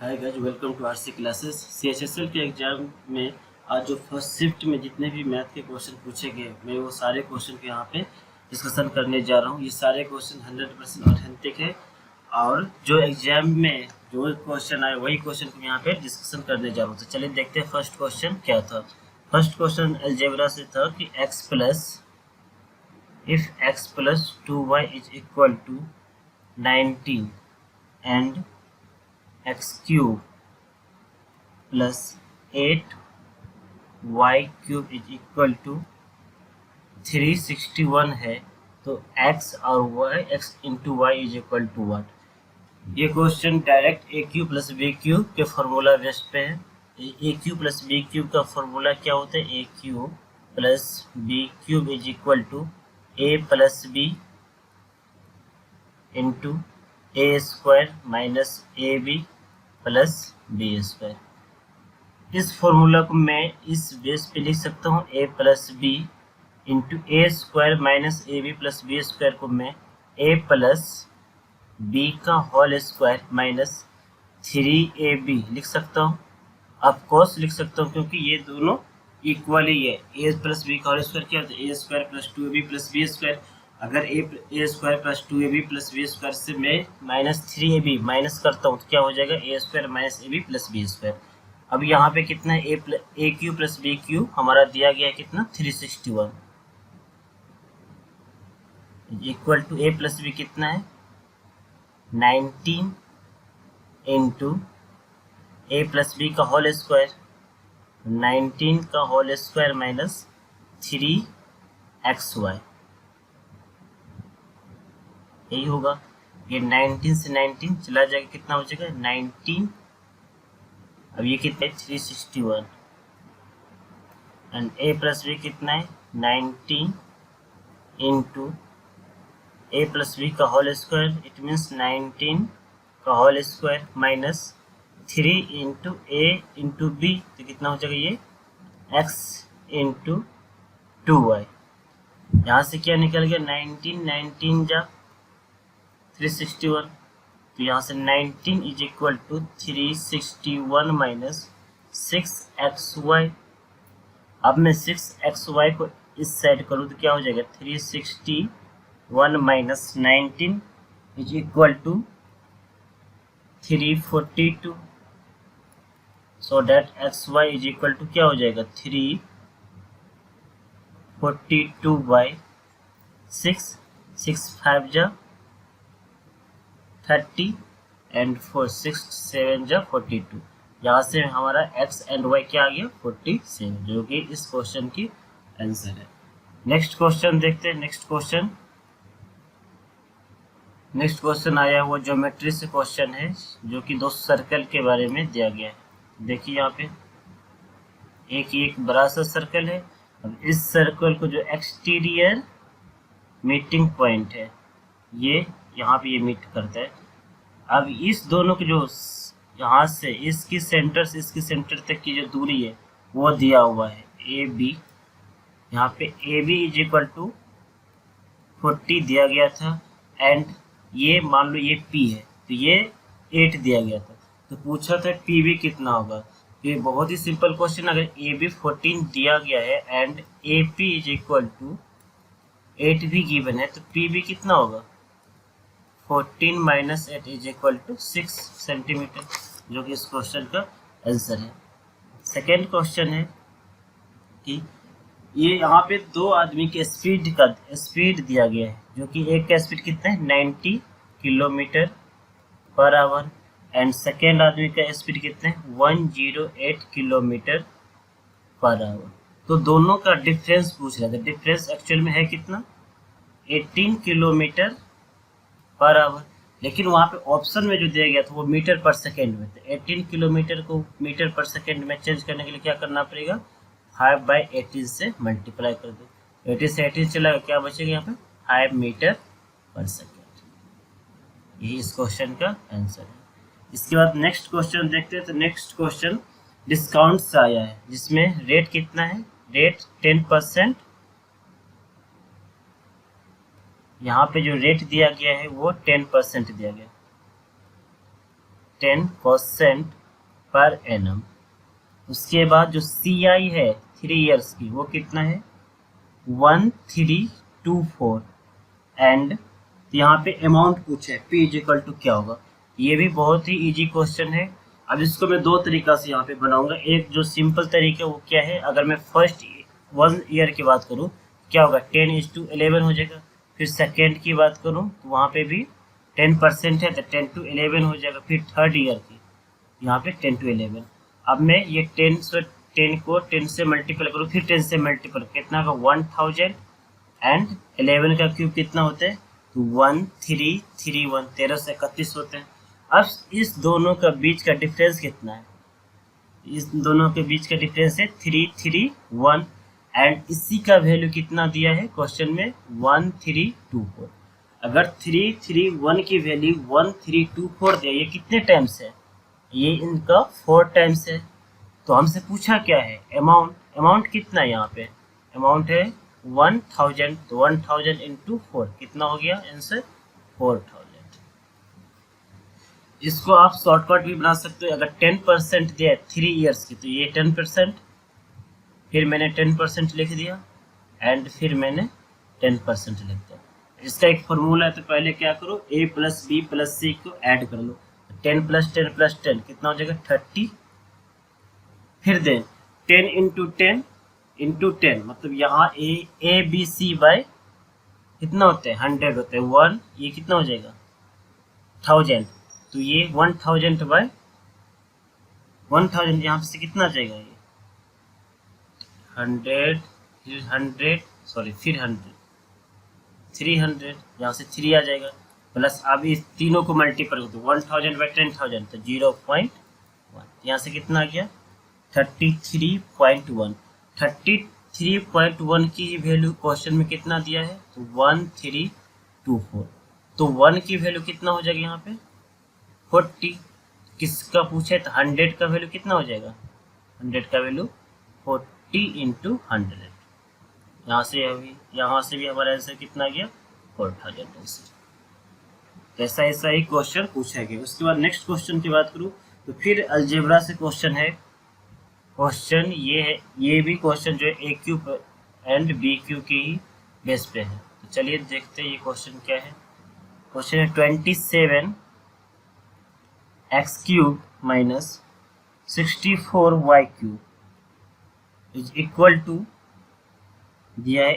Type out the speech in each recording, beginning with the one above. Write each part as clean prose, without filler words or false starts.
Hi guys, welcome to RC classes. CHSL के exam में आज जो फर्स्ट शिफ्ट में जितने भी मैथ के क्वेश्चन पूछे गए, मैं वो सारे क्वेश्चन के यहाँ पे डिस्कशन करने जा रहा हूँ। ये सारे क्वेश्चन 100% ऑथेंटिक है और जो एग्जाम में जो क्वेश्चन आए वही क्वेश्चन को यहाँ पे डिस्कशन करने जा रहा हूँ। तो चलिए देखते हैं फर्स्ट क्वेश्चन क्या था। फर्स्ट क्वेश्चन अलजेब्रा से था कि x plus 2y is equal to 19 and x cube plus 8y³ is equal to 361 है, तो x और y x into Y is equal to what. ये question direct A cube plus B cube के formula base पे है। A cube plus B cube का फॉर्मूला क्या होता है? A cube plus B cube is equal to A plus B into A square minus A B plus B square. इस formula को मैं इस बेस पे लिख सकता हूँ A plus B into A square minus A B plus B square को मैं ए प्लस बी का होल स्क्वायर माइनस 3ab लिख सकता हूँ। ऑफकोर्स लिख सकता हूँ क्योंकि ये दोनों इक्वल ही है। ए प्लस बी का होल स्क्वायर क्या होता है? A square plus 2ab plus B square. अगर A square plus 2ab plus B square से मैं माइनस 3ab माइनस करता हूँ तो क्या हो जाएगा? A square minus A B plus B square. अब यहाँ पे कितना है? A cube plus B cube हमारा दिया गया है कितना? 361 equal to A plus B कितना है? 19 इंटू ए प्लस बी का होल स्क्वायर, 19 का होल स्क्वायर माइनस 3xy, यही होगा। ये 19 से 19 चला जाएगा, कितना हो जाएगा? 19। अब ये कितना है? 361 एंड ए प्लस बी कितना है? 19 इंटू ए प्लस बी का होल स्क्वायर, इट मीन्स 19 का होल स्क्वायर माइनस 3 इंटू ए इंटू बी, तो कितना हो जाएगा? ये x इंटू 2y। यहाँ से क्या निकल गया? 19 जा 361, तो यहाँ से 19 is equal to 361 minus 6xy। अब मैं 6xy को इस साइड करूँ तो क्या हो जाएगा? 361 minus 19 is equal to 342। So that xy is equal to क्या हो जाएगा? 342 बाई 6 5 जा 30 एंड 6 7 जा 42। यहाँ से हमारा x एंड y क्या आ गया? 47, जो कि इस क्वेश्चन की आंसर है। नेक्स्ट क्वेश्चन देखते हैं। नेक्स्ट क्वेश्चन आया हुआ ज्योमेट्री से क्वेश्चन है, जो कि दो सर्कल के बारे में दिया गया है। देखिए यहाँ पे एक बड़ा सा सर्कल है। अब इस सर्कल को जो एक्सटीरियर मीटिंग पॉइंट है, ये यहाँ पे ये मीट करता है। अब इस दोनों के जो यहाँ से इसकी सेंटर से इसकी सेंटर तक की जो दूरी है वो दिया हुआ है ए बी। यहाँ पे A B is equal to 40 दिया गया था एंड ये मान लो ये P है तो ये 8 दिया गया था। तो पूछा था PB कितना होगा। ये बहुत ही सिंपल क्वेश्चन। अगर AB 14 दिया गया है and AP is equal to 8 भी गिवन है तो PB कितना होगा? 14 minus 8 is equal to 6 centimetre, जो कि इस क्वेश्चन का आंसर है। सेकेंड क्वेश्चन है कि ये यहाँ पे दो आदमी के स्पीड दिया गया है, जो कि एक का स्पीड कितना है? 90 kilometre per hour and second आदमी का स्पीड कितना है? 108 किलोमीटर पर आवर। तो दोनों का डिफरेंस पूछ रहा था। डिफरेंस एक्चुअल में है कितना? 18 किलोमीटर पर आवर, लेकिन वहाँ पे ऑप्शन में जो दिया गया था वो मीटर पर सेकेंड में था। 18 किलोमीटर को मीटर पर सेकेंड में चेंज करने के लिए क्या करना पड़ेगा? 5/18 से मल्टीप्लाई कर दो। 18 से 18 चला, क्या बचेगा यहाँ पे? 5 मीटर पर सेकेंड। यही इस क्वेश्चन का आंसर है। इसके बाद नेक्स्ट क्वेश्चन देखते हैं। तो नेक्स्ट क्वेश्चन डिस्काउंट से आया है, जिसमें रेट कितना है? रेट 10%। यहाँ पे जो रेट दिया गया है वो 10% दिया गया। 10% पर एनम। उसके बाद जो CI है 3 इयर्स की वो कितना है 1324 एंड यहाँ पे अमाउंट पूछा है P इक्वल टू क्या होगा। ये भी बहुत ही इजी क्वेश्चन है। अब इसको मैं दो तरीका से यहाँ पे बनाऊंगा। एक जो सिंपल तरीका वो क्या है, अगर मैं फर्स्ट 1 ईयर की बात करूँ क्या होगा 10:11 हो जाएगा। फिर सेकेंड की बात करूँ तो वहाँ पे भी 10% है तो 10:11 हो जाएगा। फिर थर्ड ईयर की यहाँ पे 10:11। अब मैं ये 10 को 10 से मल्टीपल करूँ, फिर 10 से मल्टीपल कितना का 1000 एंड 11 का क्यूब कितना होता है तो 1331, 13 से 31 होते हैं। अब इस दोनों का बीच का डिफरेंस कितना है, इस दोनों के बीच का डिफरेंस है 331 एंड इसी का वैल्यू कितना दिया है क्वेश्चन में 1324। अगर 331 की वैल्यू 1324 दिया, ये कितने टाइम्स है, ये इनका 4 टाइम्स है। तो हमसे पूछा क्या है अमाउंट, अमाउंट कितना है यहाँ पे अमाउंट है 1000, तो 1000 इंटू 4 कितना हो गया आंसर 4000। इसको आप शॉर्टकट भी बना सकते हो। अगर 10% दिया है 3 इयर्स की तो ये 10%, फिर मैंने 10% लिख दिया एंड फिर मैंने 10% लिख दिया। इसका एक फॉर्मूला है तो पहले क्या करो A plus B plus C को ऐड कर लो। 10 प्लस 10 प्लस 10 कितना हो जाएगा 30। फिर दें 10 इंटू 10 इंटू 10 मतलब यहाँ A B C बाय कितना होते हैं 100 होते हैं 1, ये कितना हो जाएगा 1000, तो ये 1000 बाय 1000 यहाँ से कितना आ जाएगा ये 100 फिर 100 सॉरी फिर 100 300, यहाँ से 3 आ जाएगा प्लस अब इस तीनों को मल्टीपल कर दो 1000 बाय 10,000 तो 0.1, यहाँ से कितना आ गया 33.1। 33.1 की वैल्यू क्वेश्चन में कितना दिया है तो 1324, तो 1 की वैल्यू कितना हो जाएगा यहाँ पे 40। किसका पूछे तो 100 का वैल्यू कितना हो जाएगा 100 का वैल्यू 40 इंटू 100। यहाँ से भी हमारा आंसर कितना आ गया 4000 आंसर। ऐसा ही क्वेश्चन पूछा गया। उसके बाद नेक्स्ट क्वेश्चन की बात करूँ तो फिर अलजेब्रा से क्वेश्चन है। क्वेश्चन ये है, ये भी क्वेश्चन जो है AQ एंड BQ की ही बेस पे है। तो चलिए देखते हैं ये क्वेश्चन क्या है। क्वेश्चन है 27 x cube minus 64 y cube is equal to दिया है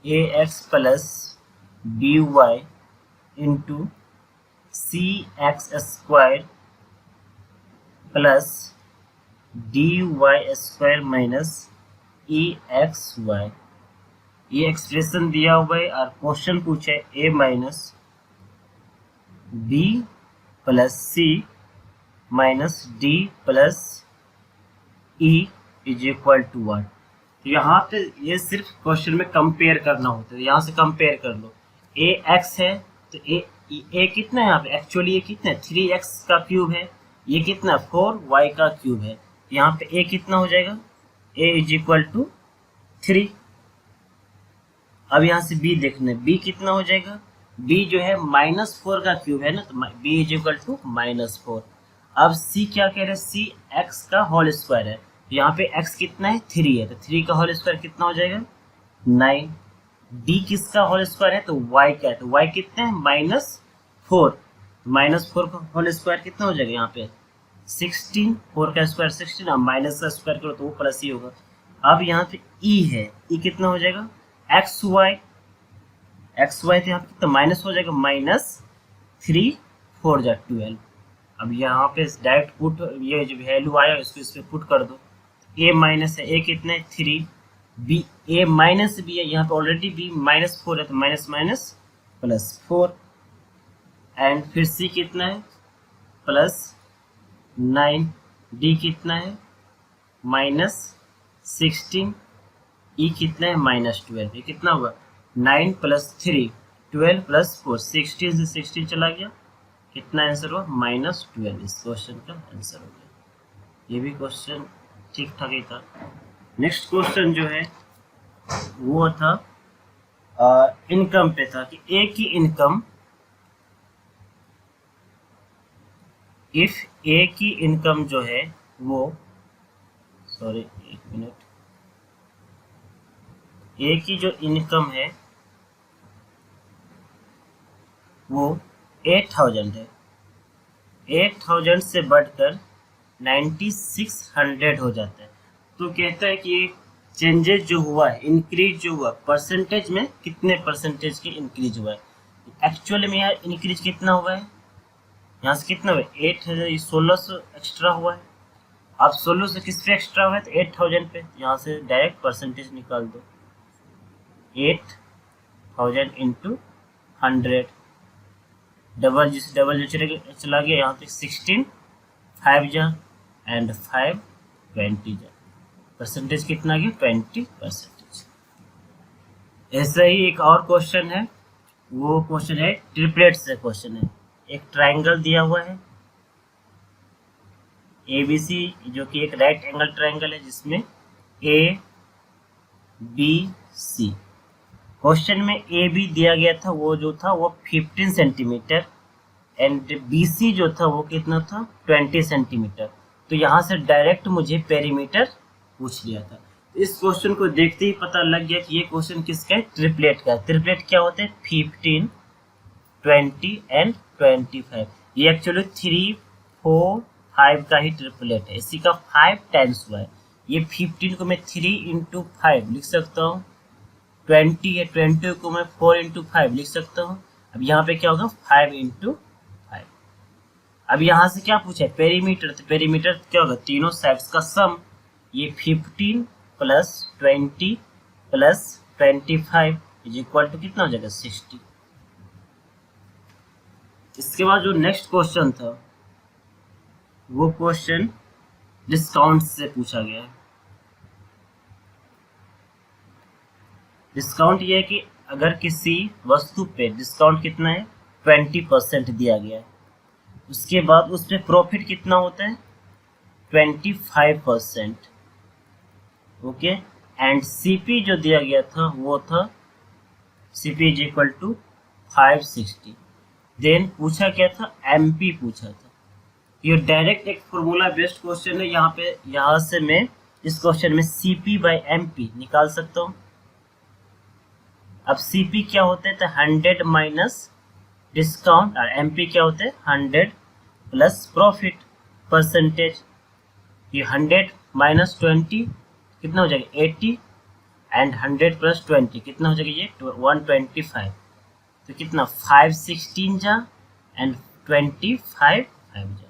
ax plus by into cx square plus dy square minus exy। ये एक्सप्रेशन दिया हुआ है और क्वेश्चन पूछा है a minus b plus c minus d plus e is equal to 1। यहाँ पे ये सिर्फ क्वेश्चन में कंपेयर करना होता है। यहाँ से कंपेयर कर लो ax है तो a कितना है यहाँ पे एक्चुअली ये कितना है 3x का क्यूब है, ये कितना 4y का क्यूब है। यहाँ पे a कितना हो जाएगा a इज इक्वल टू 3। अब यहाँ से b देखना है b कितना हो जाएगा, b जो है -4 का क्यूब है ना तो b इज इक्वल टू -4। अब c क्या कह रहे हैं c x का होल स्क्वायर है, यहाँ पे x कितना है 3 है तो 3 का होल स्क्वायर कितना हो जाएगा 9। d किसका होल स्क्वायर है तो y का है तो y कितना है -4, -4 का होल स्क्वायर कितना हो जाएगा यहाँ पे 16, 4 का स्क्वायर 16, अब माइनस का स्क्वायर करो तो वो प्लस ही होगा। अब यहाँ पे e है, e कितना हो जाएगा xy तो यहाँ पे कितना माइनस हो जाएगा -3 4 जा 12। अब यहाँ पे डायरेक्ट पुट ये जो वैल्यू आया इसको इस पे पुट कर दो। a माइनस है a कितना है 3, b a माइनस b है यहाँ पे ऑलरेडी b -4 है तो माइनस माइनस प्लस 4 एंड फिर c कितना है +9, d कितना है -16, e कितना है -12। ये कितना होगा 9 + 3 12 + 4 16 से 16 चला गया, कितना आंसर हुआ -12। इस क्वेश्चन का आंसर हो गया। ये भी क्वेश्चन ठीक ठाक ही था। नेक्स्ट क्वेश्चन जो है वो था इनकम पे था कि ए की इनकम इफ ए की इनकम जो है वो, सॉरी एक मिनट, ए की जो इनकम है वो 8000 है, 8000 से बढ़कर 9600 हो जाता है, तो कहता है कि चेंजेस जो हुआ है, इंक्रीज जो हुआ, परसेंटेज में कितने परसेंटेज की इंक्रीज हुआ है। एक्चुअली में यहाँ इंक्रीज कितना हुआ है, यहाँ से कितना हुआ है 8000, 1600 एक्स्ट्रा हुआ है। अब 1600 किस पे एक्स्ट्रा हुआ है, तो 8000 पे, यहाँ से डायरेक्ट परसेंटेज निकाल दो, 8000 इंटू 100, डबल जो चला गया यहाँ तक 16, 5 जा एंड 5 20 जा, परसेंटेज कितना गया 20%। ऐसा ही एक और क्वेश्चन है, वो क्वेश्चन है ट्रिपलेट से क्वेश्चन है। एक ट्राइंगल दिया हुआ है ABC, जो कि एक राइट एंगल ट्राइंगल है जिसमें ABC, क्वेश्चन में AB दिया गया था, वो जो था वो 15 सेंटीमीटर एंड BC जो था वो कितना था 20 सेंटीमीटर। तो यहाँ से डायरेक्ट मुझे पेरीमीटर पूछ लिया था। इस क्वेश्चन को देखते ही पता लग गया कि ये क्वेश्चन किसका है, ट्रिपलेट का। ट्रिपलेट क्या होते हैं, 15, 20 एंड 25। ये एक्चुअली 3, 4, 5 का ही ट्रिपलेट है, इसी का 5 टाइम्स हुआ है। ये 15 को मैं 3 इंटू 5 लिख सकता हूँ, 20 है 20 को मैं 4 इंटू 5 लिख सकता हूँ। अब यहाँ पे क्या होगा 5 इंटू 5। अब यहाँ से क्या पूछा है, पेरीमीटर, तो पेरीमीटर क्या होगा, तीनों साइड्स का सम। ये 15 plus 20 plus 25 is equal to कितना हो जाएगा 60। इसके बाद जो नेक्स्ट क्वेश्चन था वो क्वेश्चन डिस्काउंट से पूछा गया है। डिस्काउंट ये है कि अगर किसी वस्तु पे डिस्काउंट कितना है 20% दिया गया है, उसके बाद उस पर प्रॉफिट कितना होता है 25%, ओके। एंड सीपी जो दिया गया था वो था CP is equal to 560। Then पूछा क्या था, एमपी पूछा था। ये डायरेक्ट एक फॉर्मूला बेस्ड क्वेश्चन है, यहाँ से मैं इस क्वेश्चन में सीपी बाई एमपी निकाल सकता हूँ। अब सीपी क्या होता है, तो 100 माइनस डिस्काउंट, और एमपी क्या होता है 100 प्लस प्रॉफिट परसेंटेज। ये 100 माइनस 20 कितना हो जाएगा 80 एंड 100 प्लस 20 कितना हो जाएगा ये 125। तो कितना 516 जा एंड 25 5 जा।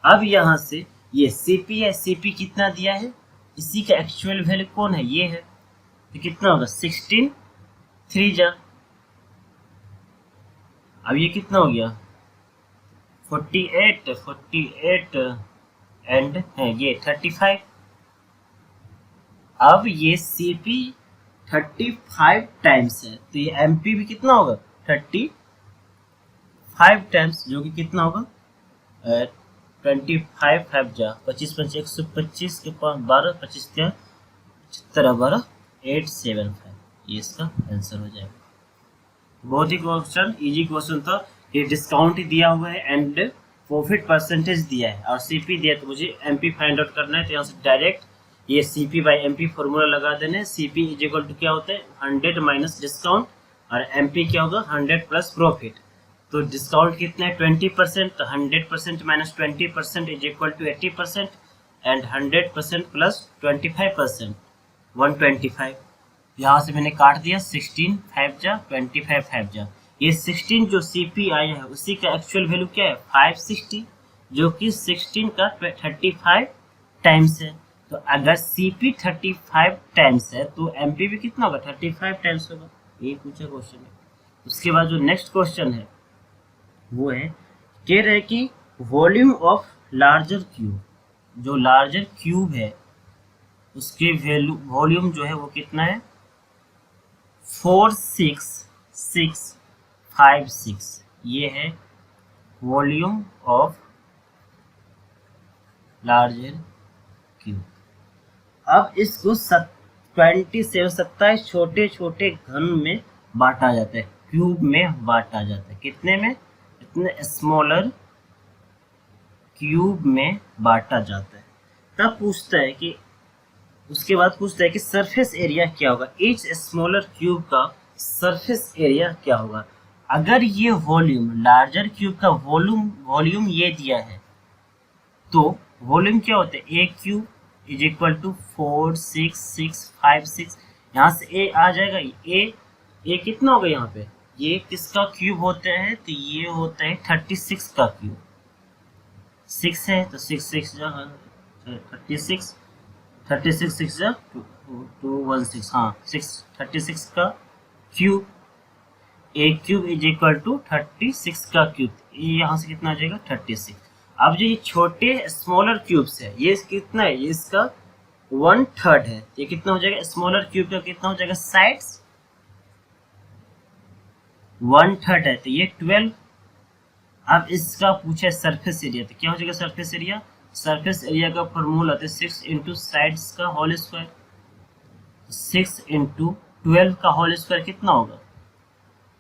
अब यहाँ से ये सीपी है, सीपी कितना दिया है, इसी का एक्चुअल वैल्यू कौन है, ये है, तो कितना होगा 16 3 जा। अब ये कितना हो गया 48 एंड है ये 35। अब ये सीपी 35 टाइम्स है, तो ये एमपी भी कितना होगा 35 टाइम्स, जो कि कितना होगा 25 5 जा 25 5 125 के पास 12 25 क्या 75 12 875, ये इसका आंसर हो जाएगा। बहुत ही क्वेश्चन इजी क्वेश्चन था। ये डिस्काउंट ही दिया हुआ है एंड प्रॉफिट परसेंटेज दिया है और सीपी दिया, तो मुझे एमपी फाइंड आउट करना है। तो यहाँ से डायरेक्ट ये सीपी बाई एमपी फॉर्मूला लगा देने। सीपी इज इक्वल टू क्या होता है 100 माइनस डिस्काउंट और एमपी क्या होगा 100 प्लस प्रॉफिट। तो डिस्काउंट कितना है 20%, तो 100% minus 20% is equal to 80% and 100% plus 25% 125। यहाँ से मैंने काट दिया 16 5 जा 25 5 जा। ये 16 जो सीपी आया है उसी का एक्चुअल वैल्यू क्या है 560, जो कि 16 का 35 टाइम्स है। तो अगर सीपी 35 टाइम्स है तो एमपी भी कितना होगा 35 टाइम्स होगा। ये पूछा क्वेश्चन है। उसके बाद जो नेक्स्ट क्वेश्चन है वो है, कह रहे कि वॉल्यूम ऑफ लार्जर क्यूब, जो लार्जर क्यूब है उसके वॉल्यूम जो है वो कितना है 46656, ये है वॉल्यूम ऑफ लार्जर क्यूब। अब इसको 27 छोटे छोटे घन में बांटा जाता है, क्यूब में बांटा जाता है। कितने में, इतने स्मॉलर क्यूब में बांटा जाता है। तब पूछता है कि उसके बाद पूछता है कि सरफेस एरिया क्या होगा, ईच स्मॉलर क्यूब का सरफेस एरिया क्या होगा। अगर ये वॉल्यूम लार्जर क्यूब का वॉल्यूम ये दिया है तो वॉल्यूम क्या होता है, ए क्यूब इज इक्वल टू 4 6 6 5 6, यहाँ से ए आ जाएगा। ए कितना होगा यहाँ पे, ये किसका क्यूब होता है, तो ये होता है 36 का क्यूब। 6 है तो 6 6 जा 36, 36 6 जा 216, हाँ 36 का क्यूब। A cube is equal to 36 का क्यूब, ये यहाँ से कितना आ जाएगा 36। अब जो ये छोटे स्मॉलर क्यूब्स है ये कितना है, ये इसका 1/3 है। ये कितना हो जाएगा, स्मॉलर क्यूब का कितना हो जाएगा, साइड्स 1/3 है तो ये 12। अब इसका पूछा है सरफेस एरिया, तो क्या हो जाएगा सरफेस एरिया, सरफेस एरिया का फॉर्मूला होता है 6 इंटू साइड्स का होल स्क्वायर। 6 इंटू 12 का होल स्क्वायर कितना होगा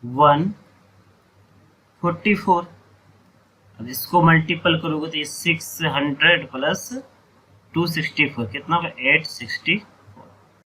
144। अब इसको मल्टीपल करोगे तो ये 600 प्लस 264 कितना होगा 864।